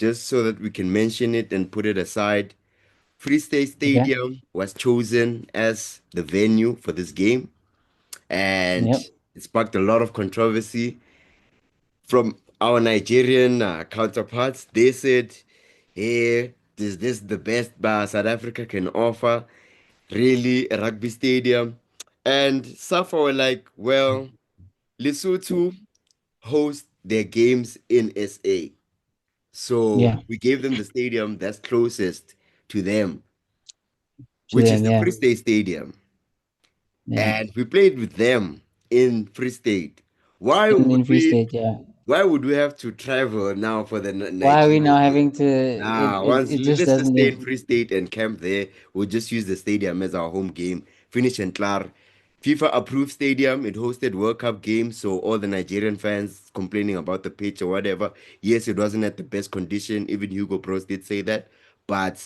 just so that we can mention it and put it aside. Free State Okay. Stadium was chosen as the venue for this game, and Yep. it sparked a lot of controversy from our Nigerian counterparts. They said, "Hey, is this the best South Africa can offer? Really, a rugby stadium?" And SAFA were like, "Well, Lesotho host their games in SA. So Yeah. we gave them the stadium that's closest to them, To which is them. the Yeah. Free State Stadium. Yeah. And we played with them in Free State. Why would In Free we State. Yeah. why would we have to travel now for the Why are we Nigeria now game? having to? Nah, once It just let's just doesn't stay make. in Free State and camp there. We'll just use the stadium as our home game. Finish and clar. FIFA approved stadium. It hosted World Cup games, so all the Nigerian fans complaining about the pitch or whatever. Yes, it wasn't at the best condition. Even Hugo Bros did say that. But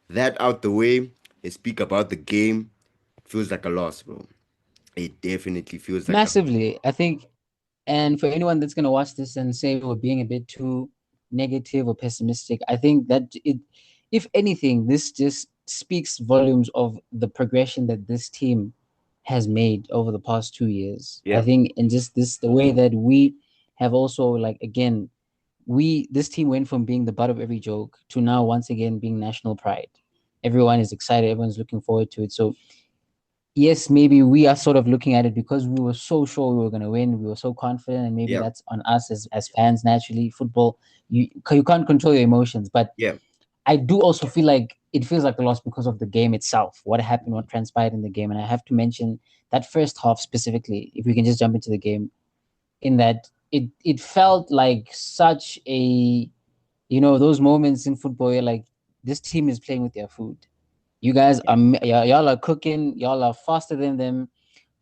that out the way, they speak about the game. Feels like a loss, bro. It definitely feels like a loss. Massively. I think, and for anyone that's going to watch this and say we're being a bit too negative or pessimistic, I think that if anything, this just speaks volumes of the progression that this team has made over the past 2 years. I Yeah, think, and just the way that we have also, like, again, this team went from being the butt of every joke to now once again being national pride. Everyone is excited, everyone's looking forward to it. So yes, maybe we are sort of looking at it because we were so sure we were going to win. We were so confident, and maybe yeah, that's on us as fans. Naturally, football, you can't control your emotions, but yeah. I do also feel like it feels like a loss because of the game itself. What happened, what transpired in the game, and I have to mention that first half specifically. If we can just jump into the game, in that it felt like such a, those moments in football. You're like, this team is playing with their food. You guys are y'all are cooking. Y'all are faster than them,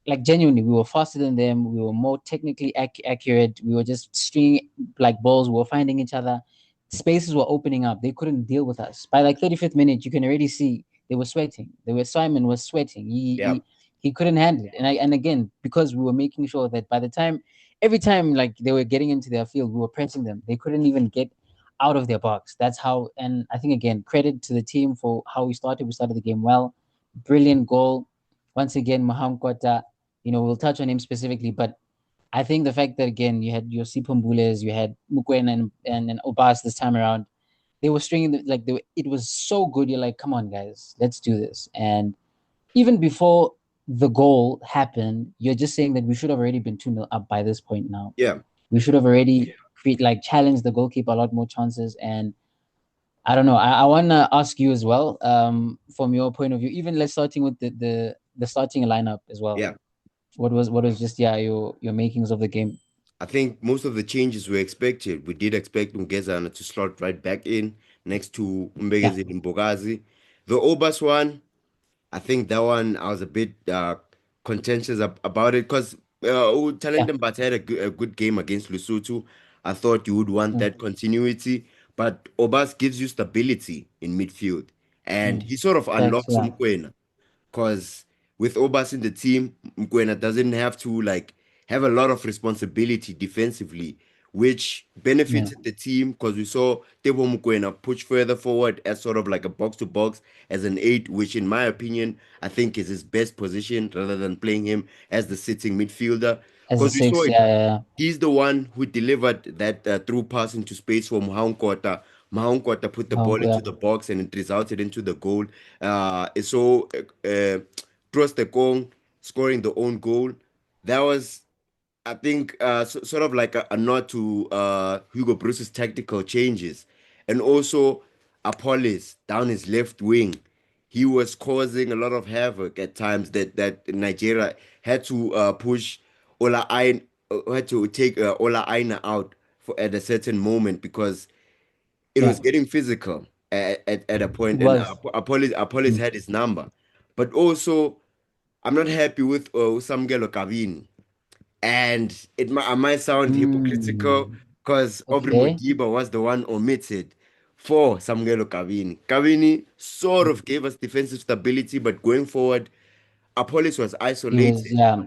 like genuinely, we were faster than them. We were more technically accurate. We were just stringing like balls. We were finding each other. Spaces were opening up. They couldn't deal with us. By like 35th minute, you can already see they were sweating. Simon was sweating. Yeah. He couldn't handle it. And again, because we were making sure that by the time, every time like they were getting into their field, we were pressing them. They couldn't even get out of their box. That's how. And I think again, credit to the team for how we started. We started the game well. Brilliant goal once again, Maham, we'll touch on him specifically, but I think the fact that again you had your Sipumbules, you had Mokwena and Obas this time around, they were stringing it was so good. You're like, come on, guys, let's do this. And even before the goal happened, you're just saying that we should have already been 2-0 up by this point now. Yeah. We should have already challenged the goalkeeper a lot more chances. And I don't know. I wanna ask you as well, from your point of view, even let's starting with the starting lineup as well. Yeah. What was just your makings of the game? I think most of the changes were expected. We did expect Mgezana to slot right back in next to Yeah, Mbegezi Mbogazi. The Obas one, I think that one I was a bit contentious about it because yeah, Talented but had a good game against Lesotho. I thought you would want mm, that continuity, but Obas gives you stability in midfield, and mm. he sort of Facts, unlocks yeah, Mokwena. Because with Obas in the team, Mokwena doesn't have to have a lot of responsibility defensively, which yeah, benefited the team because we saw Tebo Mokwena push further forward as sort of like a box to box as an eight, which in my opinion, I think is his best position rather than playing him as the sitting midfielder. as a Because we saw six, it, yeah, yeah, he's the one who delivered that through pass into space for Mohankota. Mohankota put the yeah. ball Yeah. into the box and it resulted into the goal. So Trostekong scoring the own goal. That was, I think, sort of like a nod to Hugo Bruce's tactical changes. And also Apollos down his left wing. He was causing a lot of havoc at times that Nigeria had to push Ola Aina, had to take Ola Aina out at a certain moment because it Yeah. was getting physical at a It point, and was. Apollos Mm. had his number. But also, I'm not happy with Samgelo Kavini. And I might sound hypocritical Mm. because Aubrey Okay. Modiba was the one omitted for Samgelo Kavini. Kavini sort of gave us defensive stability, but going forward, Apollos was He was, isolated. yeah,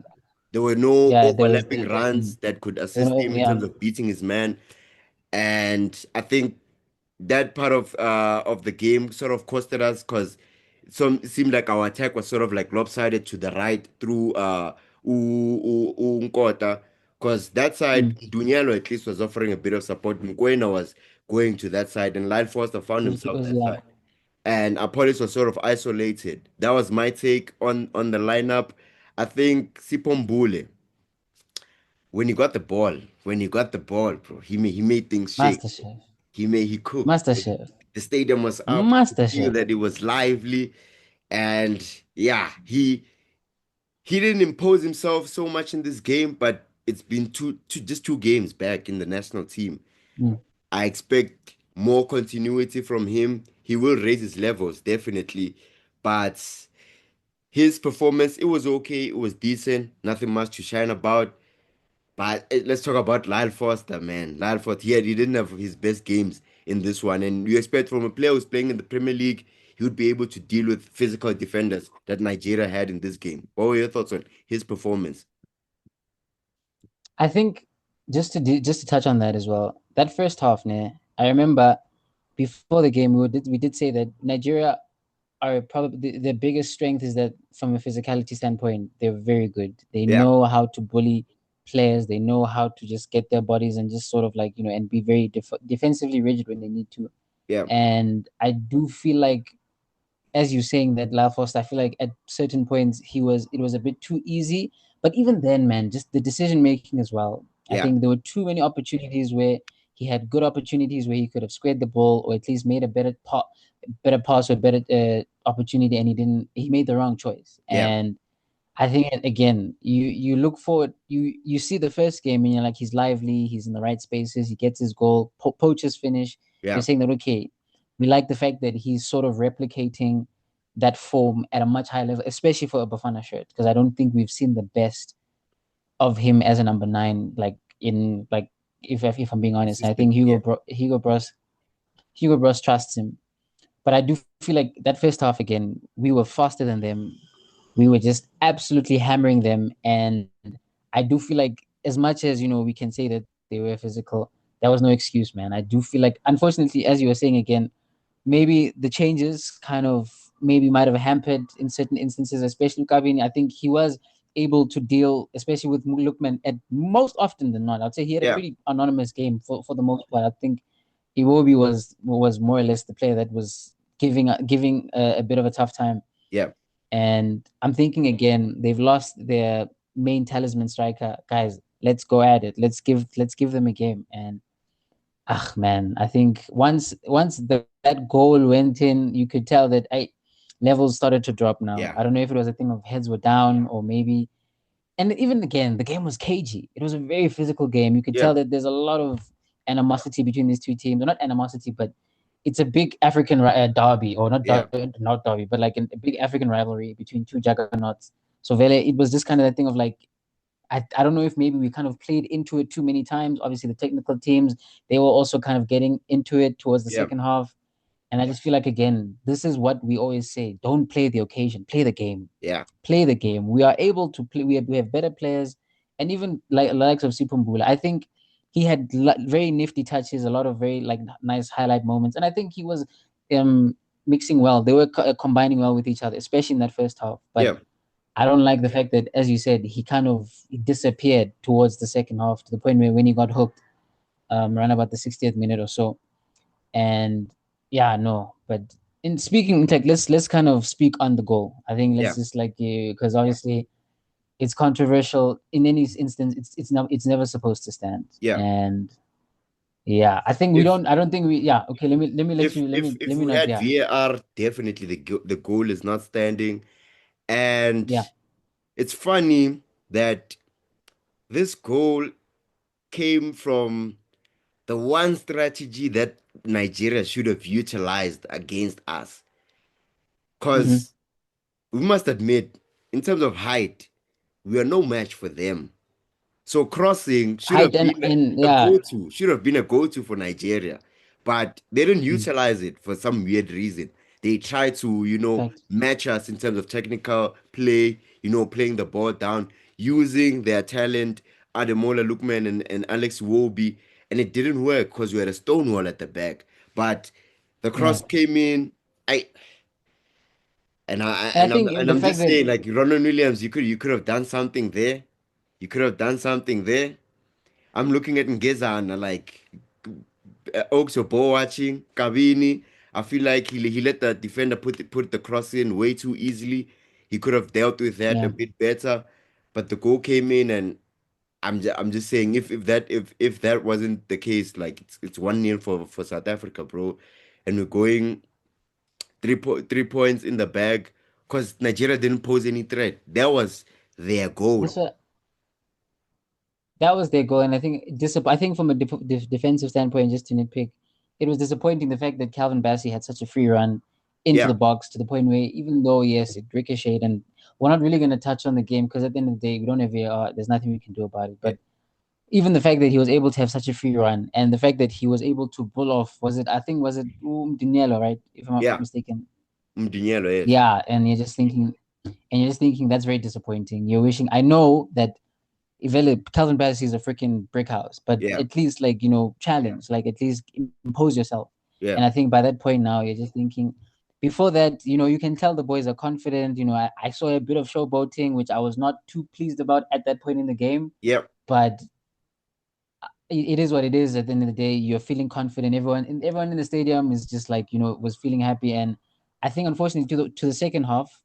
There were no yeah. There was, overlapping runs that could assist no, him in yeah, terms of beating his man. And I think that part of the game sort of costed us because it seemed like our attack was sort of like lopsided to the right through Nkota, because that side Mm. Dunyalo at least was offering a bit of support. Mokwena was going to that side, and Lion Foster found himself that Yeah. side, and Apollos was sort of isolated. That was my take on the lineup. I think Sipombule, when he got the ball, bro, he made things shake. Masterchef. He cooked. Masterchef. The stadium was up. You could feel Masterchef. that it was lively, and yeah, he didn't impose himself so much in this game, but it's been just 2 games back in the national team. Mm. I expect more continuity from him. He will raise his levels definitely, but his performance, it was okay. It was decent. Nothing much to shine about. But let's talk about Lyle Foster, man. Lyle Foster, he didn't have his best games in this one. And you expect from a player who's playing in the Premier League, he would be able to deal with physical defenders that Nigeria had in this game. What were your thoughts on his performance? I think just to touch on that as well. That first half, ne, I remember before the game we did say that Nigeria are probably the biggest strength is that from a physicality standpoint, they're very good. They Yeah, know how to bully players. They know how to just get their bodies and just sort of like, and be very defensively rigid when they need to. yeah, And I do feel like, as you're saying that Lafoste, I feel like at certain points it was a bit too easy. But even then, man, just the decision making as well. I yeah, think there were too many opportunities where he had good opportunities where he could have squared the ball or at least made a better pass or better opportunity, and he didn't. He made the wrong choice. yeah, And I think again, you look forward, you see the first game and you're like, he's lively, he's in the right spaces, he gets his goal, poaches finish. You're yeah, saying that okay, we like the fact that he's sort of replicating that form at a much higher level, especially for a Bafana shirt, because I don't think we've seen the best of him as a number nine, like in like if I'm being honest. And I think consistently. Yeah, Hugo Bros trusts him, but I do feel like that first half again, we were faster than them, we were just absolutely hammering them. And I do feel like, as much as we can say that they were physical, that was no excuse, man. I do feel like, unfortunately, as you were saying again, maybe the changes kind of maybe might have hampered in certain instances, especially Gavin. I think he was able to deal, especially with Lukman, at most often than not. I'd say he had a yeah, pretty anonymous game for the most part. I think Iwobi was more or less the player that was giving a bit of a tough time. yeah, And I'm thinking again, they've lost their main talisman striker. Guys, let's go at it. Let's give them a game. And ah man, I think once that goal went in, you could tell that levels started to drop now. yeah, I don't know if it was a thing of heads were down or maybe, and even again, the game was cagey. It was a very physical game. You could yeah, tell that there's a lot of animosity between these two teams. Or not animosity, but it's a big African derby, or yeah, not derby, but like a big African rivalry between two juggernauts. So Vele, it was just kind of that thing of like, I don't know if maybe we kind of played into it too many times. Obviously, the technical teams, they were also kind of getting into it towards the yeah, second half. And I just feel like, again, this is what we always say: don't play the occasion, play the game, yeah, play the game. We are able to play. We have better players, and even like likes of Sipumbula. I think he had very nifty touches, a lot of very like nice highlight moments, and I think he was um mixing well. They were combining well with each other, especially in that first half. But yeah, I don't like the fact that, as you said, he disappeared towards the second half to the point where when he got hooked, around about the 60th minute or so. And yeah, no. But in speaking, like let's kind of speak on the goal. I think let's yeah, just like, because obviously it's controversial in any instance. It's never supposed to stand. yeah. And yeah, I think we If don't. I don't think we. Yeah, okay. Let me let if you. if Let if me we not. had Yeah, VAR, definitely the goal is not standing. And yeah. it's funny that this goal came from the one strategy that Nigeria should have utilized against us. Mm-hmm. Because we must admit, in terms of height, we are no match for them. So crossing should Height have been and a yeah, go-to, should have been a go-to for Nigeria. But they didn't mm, utilize it for some weird reason. They try to, fact. match us in terms of technical play, playing the ball down, using their talent, Ademola Lookman and Alex Wobi, and it didn't work because we had a stonewall at the back. But the Yeah. cross came in. I And I think and the I'm fact just that saying, like Ronald Williams, you could have done something there. You could have done something there. I'm looking at Ngezana like Oaks ball watching Kavini. I feel like he let the defender put the cross in way too easily. He could have dealt with that a yeah, bit better, but the goal came in, and I'm just saying if that wasn't the case, like it's 1-0 for South Africa, bro, and we're going 3 points in the bag because Nigeria didn't pose any threat. That was their goal. this was that was their goal, and I think I think from a defensive standpoint, just to nitpick, it was disappointing the fact that Calvin Bassey had such a free run into the Yeah, box to the point where even though yes, it ricocheted, and we're not really going to touch on the game because at the end of the day, we don't have VAR. There's nothing we can do about it. yeah, But even the fact that he was able to have such a free run, and the fact that he was able to pull off, was it Dinielo, right? If I'm not yeah. mistaken. Mdinielo, yes. Yeah, and you're just thinking that's very disappointing. You're wishing. I know that Calvin Bassey is a freaking brick house, but Yeah, at least challenge, like at least impose yourself. And I yeah, think by that point now you're just thinking. Before that, you can tell the boys are confident. I saw a bit of showboating, which I was not too pleased about at that point in the game, yeah, but it is what it is. At the end of the day, you're feeling confident. Everyone in the stadium is just like was feeling happy. And I think unfortunately to the second half,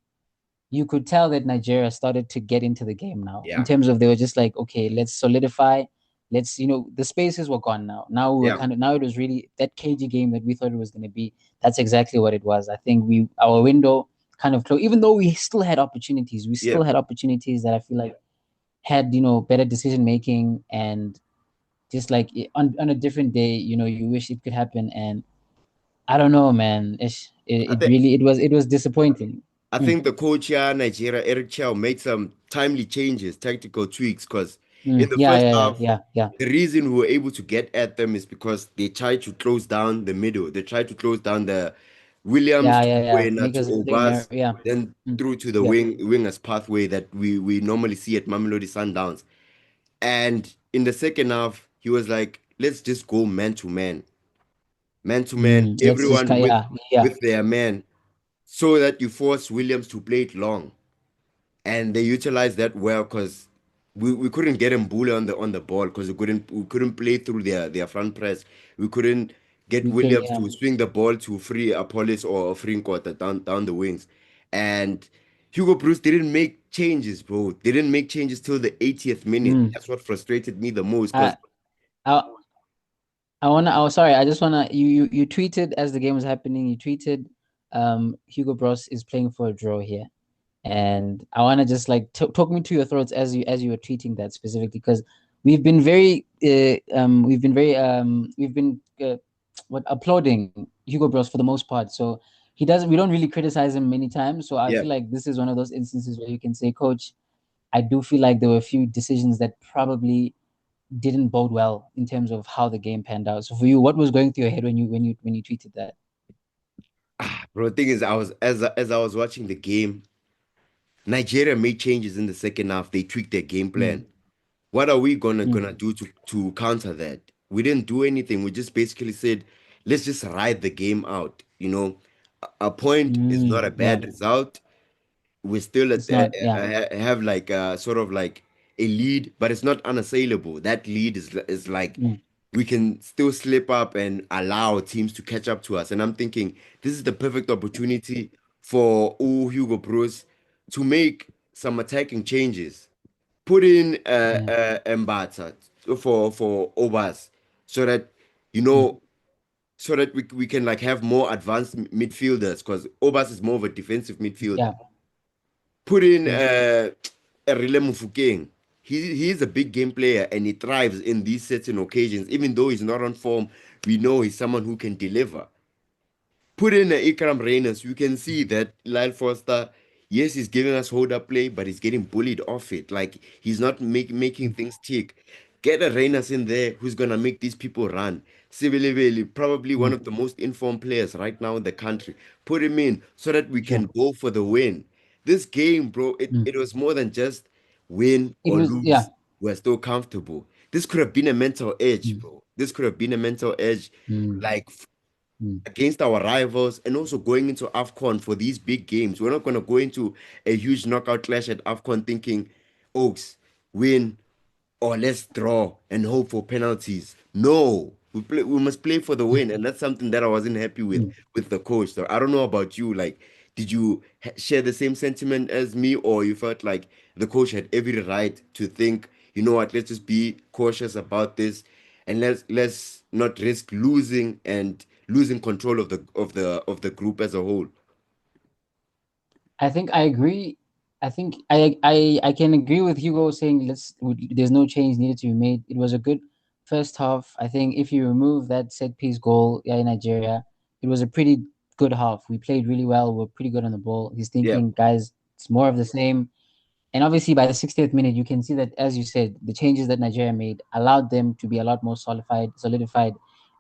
you could tell that Nigeria started to get into the game now in yeah, terms of they were just like, okay, let's solidify. The spaces were gone now. Now we were yeah, now it was really that cagey game that we thought it was going to be. That's exactly what it was. I think our window kind of closed, even though we still had opportunities. We yeah. still had opportunities that I feel like had, better decision making, and just like on a different day, you wish it could happen. And I don't know, man. I It think really, it was disappointing. I Mm, think the coach here, Nigeria, Eric Chow, made some timely changes, tactical tweaks, because in mm. the Yeah, first yeah, yeah, half, yeah, yeah. the reason we were able to get at them is because they tried to close down the middle. They tried to close down the Williams Yeah, to yeah, yeah. Mokwena Make to us a big Obas, yeah. then Mm, through to the yeah. wingers pathway that we normally see at Mamelodi Sundowns. And in the second half, he was like, let's just go man to man, Let's just everyone yeah, yeah. with their man, so that you force Williams to play it long. And they utilized that well because we couldn't get Mbula on the ball because we couldn't play through their front press. We couldn't get We couldn't, Williams yeah. to swing the ball to free Apollos or free quarter down the wings. And Hugo Bruce didn't make changes, bro. Didn't make changes till the 80th minute. Mm. That's what frustrated me the most because I I I wanna. Oh, sorry. I just wanna. You tweeted as the game was happening. You tweeted, Hugo Bros is playing for a draw here, and I wanna just like talk me to your thoughts as you were tweeting that specifically because we've been what applauding Hugo Bros for the most part. So he doesn't. We don't really criticize him many times. So I yeah. feel like this is one of those instances where you can say, Coach, I do feel like there were a few decisions that probably didn't bode well in terms of how the game panned out. So for you, what was going through your head when you tweeted that? Bro, the thing is, as I was watching the game, Nigeria made changes in the second half. They tweaked their game Mm, plan. What are we gonna mm, do to counter that? We didn't do anything. We just basically said, let's just ride the game out. A point is not a yeah, bad result. We still it's not. Yeah, have like sort of like a lead, but it's not unassailable. That lead is like mm, we can still slip up and allow teams to catch up to us. And I'm thinking this is the perfect opportunity for Hugo Bruce to make some attacking changes. Put in yeah, Mbata for Obas so that you mm, know so that we can like have more advanced midfielders because Obas is more of a defensive midfielder. yeah, Put in yeah, Erile Mufukeng. He's a big game player and he thrives in these certain occasions. Even though he's not on form, we know he's someone who can deliver. Put in Ikram Reynolds, you can see that Lyle Foster, yes, he's giving us hold up play, but he's getting bullied off it. Like he's not making mm, things tick. Get a Reynolds in there who's gonna make these people run. Sibiliveli, probably one mm, of the most informed players right now in the country. Put him in so that we sure. can go for the win. This game, bro, Mm. it was more than just win It or was, yeah. lose. We're still comfortable. This could have been a mental edge, Mm, bro. This could have been a mental edge. mm, Like Mm. against our rivals and also going into AFCON for these big games. We're not going to go into a huge knockout clash at AFCON thinking, Oaks, win or let's draw and hope for penalties. No, we must play for the win, and that's something that I wasn't happy Mm. with the coach. So I don't know about you. Like, did you share the same sentiment as me, or you felt like the coach had every right to think, you know what, let's just be cautious about this, and let's not risk losing and losing control of the group as a whole. I think I agree. I think I can agree with Hugo saying there's no change needed to be made. It was a good first half. I think if you remove that set piece goal, yeah, in Nigeria, it was a pretty good half. We played really well. We're pretty good on the ball. He's Yeah, thinking, guys, it's more of the same. And obviously, by the 60th minute, you can see that, as you said, the changes that Nigeria made allowed them to be a lot more solidified.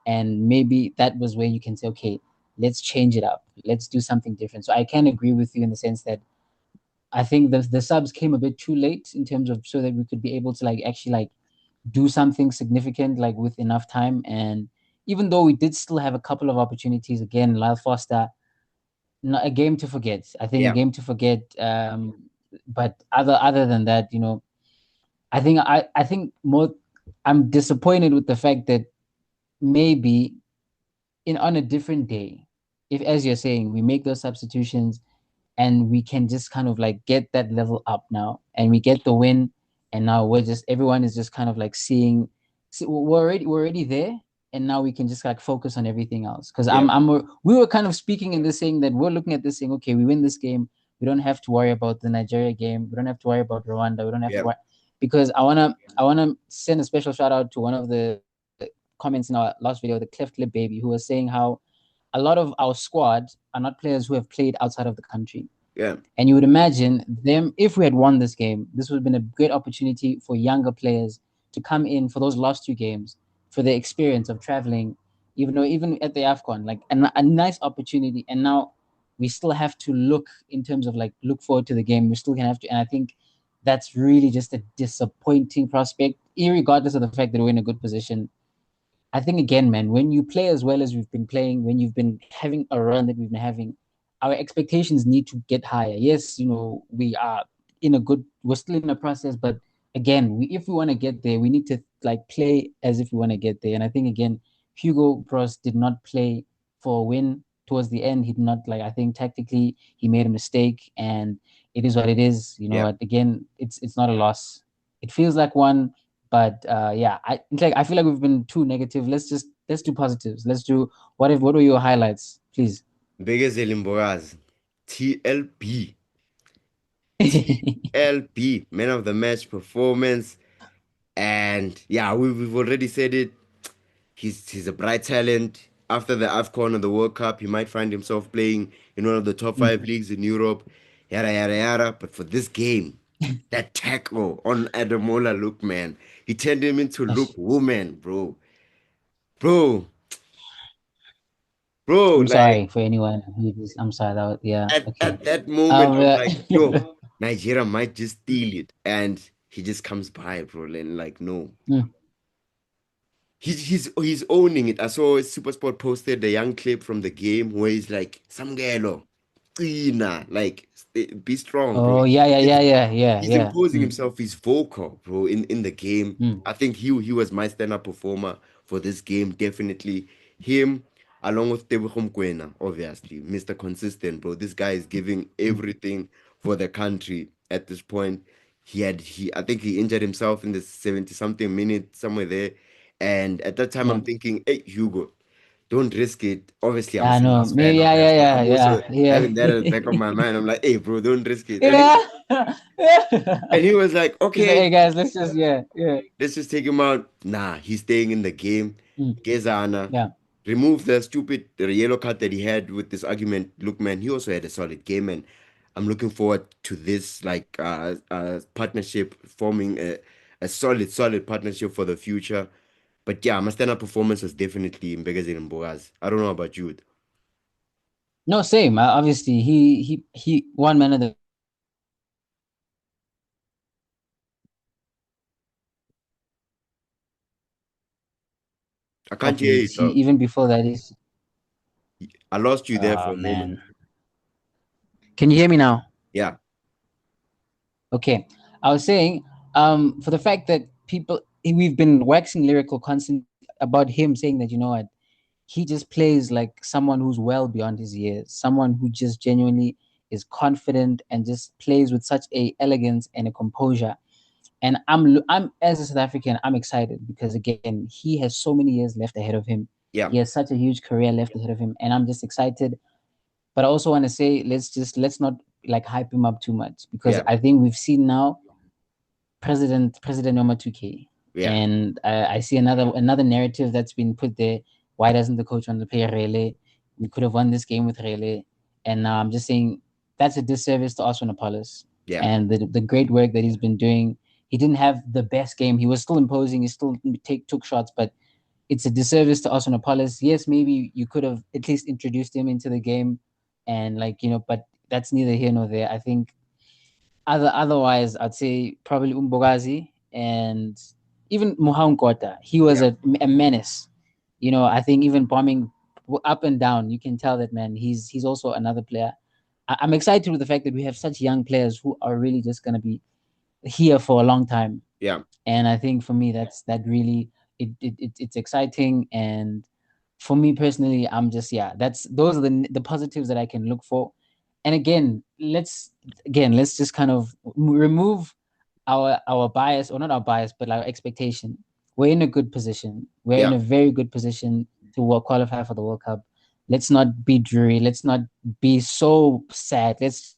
And maybe that was where you can say, okay, let's change it up. Let's do something different. So I can agree with you in the sense that I think the subs came a bit too late in terms of so that we could be able to like actually like do something significant like with enough time. And even though we did still have a couple of opportunities, again, Lyle Foster, not a game to forget. I think a yeah, game to forget. But other than that, I think more. I'm disappointed with the fact that maybe in on a different day, if as you're saying, we make those substitutions and we can just kind of like get that level up now and we get the win, and now we're just everyone is just kind of like seeing see, we're already there, and now we can just like focus on everything else because yeah, we were kind of speaking in this saying that we're looking at this saying, okay, we win this game, we don't have to worry about the Nigeria game, we don't have to worry about Rwanda, we don't have to yeah, worry, because I want to send a special shout out to one of the comments in our last video, the cleft lip baby, who was saying how a lot of our squad are not players who have played outside of the country. yeah, And you would imagine them, if we had won this game, this would have been a great opportunity for younger players to come in for those last two games, for the experience of traveling, even at the AFCON, like a nice opportunity. And now we still have to look in terms of like look forward to the game. We still can have to, and I think that's really just a disappointing prospect, regardless of the fact that we're in a good position. I think again, man, when you play as well as we've been playing, when you've been having a run that we've been having, our expectations need to get higher. Yes, we are we're still in a process, but again, if we want to get there, we need to like play as if we want to get there. And I think again, Hugo Bros did not play for a win towards the end. He did not like. I think tactically he made a mistake, and it is what it is. yeah. Again, it's not a loss. It feels like one, but yeah, I feel like we've been too negative. Let's do positives. Let's do what were your highlights, please? Biggest TLB. TLB, man of the match performance. And yeah, we've already said it. He's a bright talent. After the AFCON or the World Cup, he might find himself playing in one of the top Mm. five leagues in Europe. Yada yada yada. But for this game, that tackle on Adamola Look, man. He turned him into Look Gosh, Woman, bro. Bro, bro, I'm like sorry for anyone I'm sorry yeah, okay. at that moment, I'm Yeah. like, yo, Nigeria might just steal it. And he just comes by, bro. And like, no. Mm. He's owning it. I saw Supersport posted the young clip from the game where he's like, Samgelo, Tina, like be strong, bro. Oh yeah, yeah, yeah, yeah, yeah, He's yeah. imposing Mm. himself. He's vocal, bro, in the game. Mm. I think he was my stand-up performer for this game, definitely. Him, along with Tebogo Mokwena, obviously, Mr. Consistent, bro. This guy is giving Mm. everything for the country at this point. I think he injured himself in the 70 something minute, somewhere there. And at that time, Yeah. I'm thinking, hey, Hugo, don't risk it. Obviously, I'm a Yeah, no, Sundowns fan, maybe, yeah, yeah, obviously. yeah, I'm also yeah, having that at the back of my mind. I'm like, hey, bro, don't risk it. yeah. And he was like, He's like, okay, hey guys, let's just, yeah, yeah. let's just take him out. Nah, he's staying in the game. Mm. Gezana, Yeah. remove the stupid yellow card that he had with this argument. Look, man, he also had a solid game, and I'm looking forward to this like partnership forming a solid partnership for the future. But yeah, my stand-up performance was definitely in Mbegazin and Boaz. I don't know about you. No, same. Obviously, he one man of the I can't top hear you, leagues. He dog. even before that, he's I lost you there for Oh a moment. man. Can you hear me now? Yeah, Okay. I was saying, for the fact that we've been waxing lyrical constantly about him saying that, you know what, he just plays like someone who's well beyond his years, someone who just genuinely is confident and just plays with such a elegance and a composure. And I'm as a South African, I'm excited because again, he has so many years left ahead of him. yeah, He has such a huge career left ahead of him, and I'm just excited. But I also want to say, let's not like hype him up too much because yeah, I think we've seen now President Noma 2K, yeah. and I see another narrative that's been put there. Why doesn't the coach want to play Rele? We could have won this game with Rele, and now I'm just saying that's a disservice to Aswanapolis Yeah, and the great work that he's been doing. He didn't have the best game. He was still imposing. He still took shots, but it's a disservice to Aswanapolis. Yes, maybe you could have at least introduced him into the game, and like but that's neither here nor there. I think otherwise, I'd say probably Umbogazi and even Motaung Kota. He was yeah, a menace. I think even bombing up and down, you can tell that man. He's also another player. I'm excited with the fact that we have such young players who are really just gonna be here for a long time. yeah, And I think for me, that really it's exciting. And for me personally, I'm just that's those are the positives that I can look for. And let's just kind of remove our bias, or not our bias, but our expectation. We're in a good position. We're in yeah. a very good position to qualify for the World Cup. Let's not be dreary. Let's not be so sad. Let's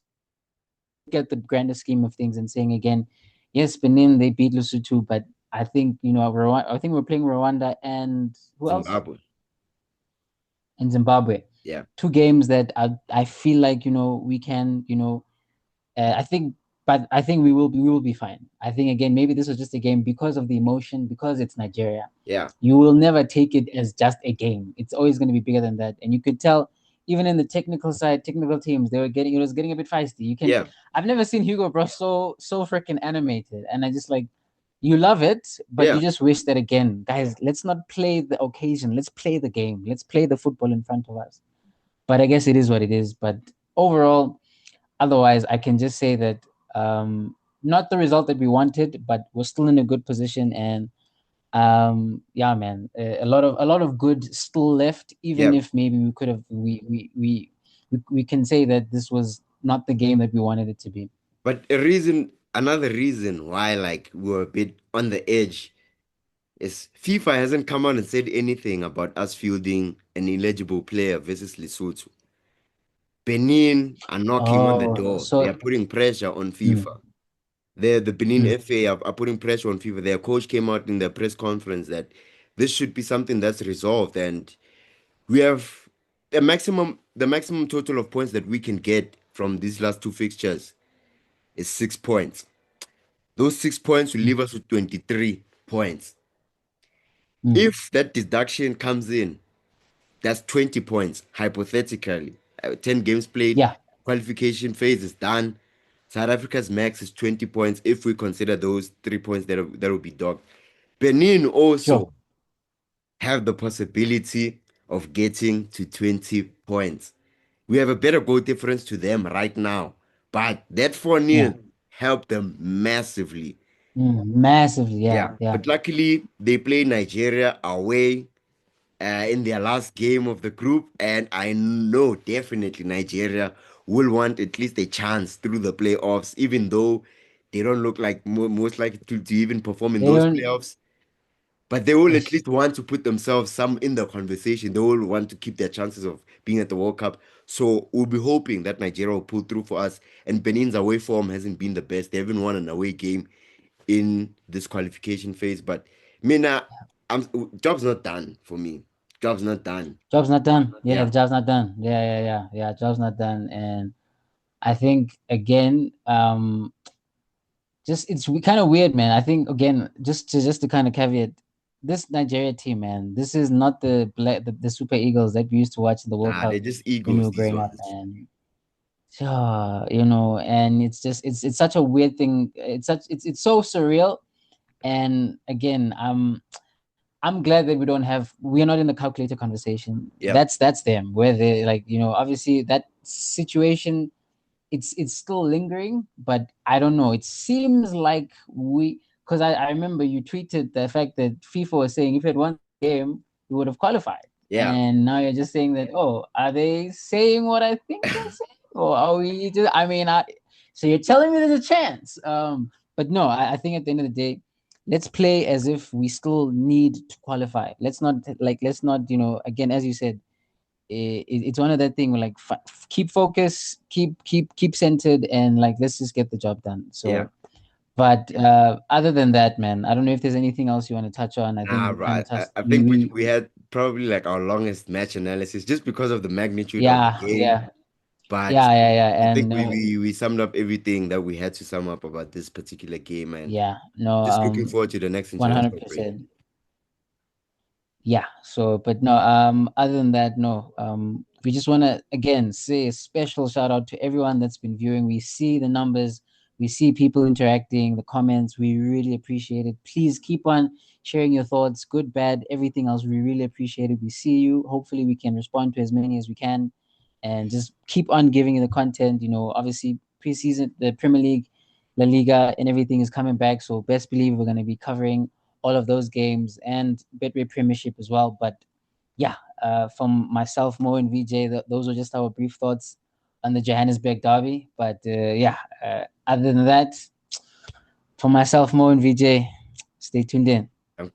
look at the grander scheme of things and saying again, yes, Benin they beat Lesotho, but I think I think we're playing Rwanda and who else? Zimbabwe. And Zimbabwe. Yeah, Two games that I feel like we can I think, but I think we will be fine. I think again maybe this was just a game because of the emotion, because it's Nigeria. yeah, You will never take it as just a game. It's always going to be bigger than that, and you could tell even in the technical side, technical teams, it was getting a bit feisty. yeah, I've never seen Hugo Bro so freaking animated, and I just like you love it, but yeah. you just wish that again, guys. Let's not play the occasion. Let's play the game. Let's play the football in front of us. But I guess it is what it is. But overall, otherwise, I can just say that not the result that we wanted, but we're still in a good position. And yeah, man, a lot of good still left. Even Yeah. if maybe we could have, we can say that this was not the game that we wanted it to be. But another reason why like we were a bit on the edge is FIFA hasn't come out and said anything about us fielding an illegible player versus Lesotho. Benin are knocking on the Oh, door. They are so putting pressure on mm, FIFA. The Benin mm, FA are putting pressure on FIFA. Their coach came out in the press conference that this should be something that's resolved, and we have the maximum total of points that we can get from these last two fixtures is 6 points. Those 6 points will mm, leave us with 23 points. mm, If that deduction comes in, that's 20 points, hypothetically. 10 games played, yeah, qualification phase is done. South Africa's max is 20 points if we consider those 3 points that will be docked. Benin sure, also have the possibility of getting to 20 points. We have a better goal difference to them right now, but that 4-0 yeah, helped them massively. massively, yeah, Yeah, yeah, but luckily they play Nigeria away in their last game of the group, and I know definitely Nigeria will want at least a chance through the playoffs, even though they don't look like most likely to even perform in they those don't. playoffs. But they will at Yes, least want to put themselves some in the conversation. They will want to keep their chances of being at the World Cup. So we'll be hoping that Nigeria will pull through for us. And Benin's away form hasn't been the best. They haven't won an away game in this qualification phase. But Mina, I'm job's not done for me. Job's not done. job's not done. Yeah, Yeah, the job's not done. Yeah. Job's not done, and I think again, just it's kind of weird, man. I think again, just to kind of caveat, this Nigeria team, man, this is not the Super Eagles that we used to watch in the World nah, they're Cup just when we egos, were these growing up, ones. man. And it's just it's such a weird thing. It's so surreal. And again, I'm glad that we're not in the calculator conversation. Yeah. That's them, where they like, obviously that situation, it's still lingering, but I don't know. It seems like because I remember you tweeted the fact that FIFA was saying if you had won the game, you would have qualified. Yeah. And now you're just saying that, oh, are they saying what I think they're saying? Or are we just, so you're telling me there's a chance. But no, I think at the end of the day, let's play as if we still need to qualify. Let's not, again, as you said, it's one of that thing where like keep focus, keep centered, and like let's just get the job done. So, Yeah. but other than that, man, I don't know if there's anything else you want to touch on. I think Nah, we kind right. of touched. I think we had probably like our longest match analysis just because of the magnitude of the Yeah, game. yeah, But yeah, I and think we summed up everything that we had to sum up about this particular game, and yeah, no, just looking forward to the next international break. 100%. Yeah. So, but no, other than that, no, we just want to again say a special shout out to everyone that's been viewing. We see the numbers, we see people interacting, the comments. We really appreciate it. Please keep on sharing your thoughts, good, bad, everything else. We really appreciate it. We see you. Hopefully, we can respond to as many as we can, and just keep on giving you the content. Obviously, preseason, the Premier League, La Liga, and everything is coming back. So, best believe we're going to be covering all of those games and Betway Premiership as well. But yeah, from myself, Mo, and VJ, those were just our brief thoughts on the Johannesburg derby. But yeah, other than that, for myself, Mo, and VJ, stay tuned in. And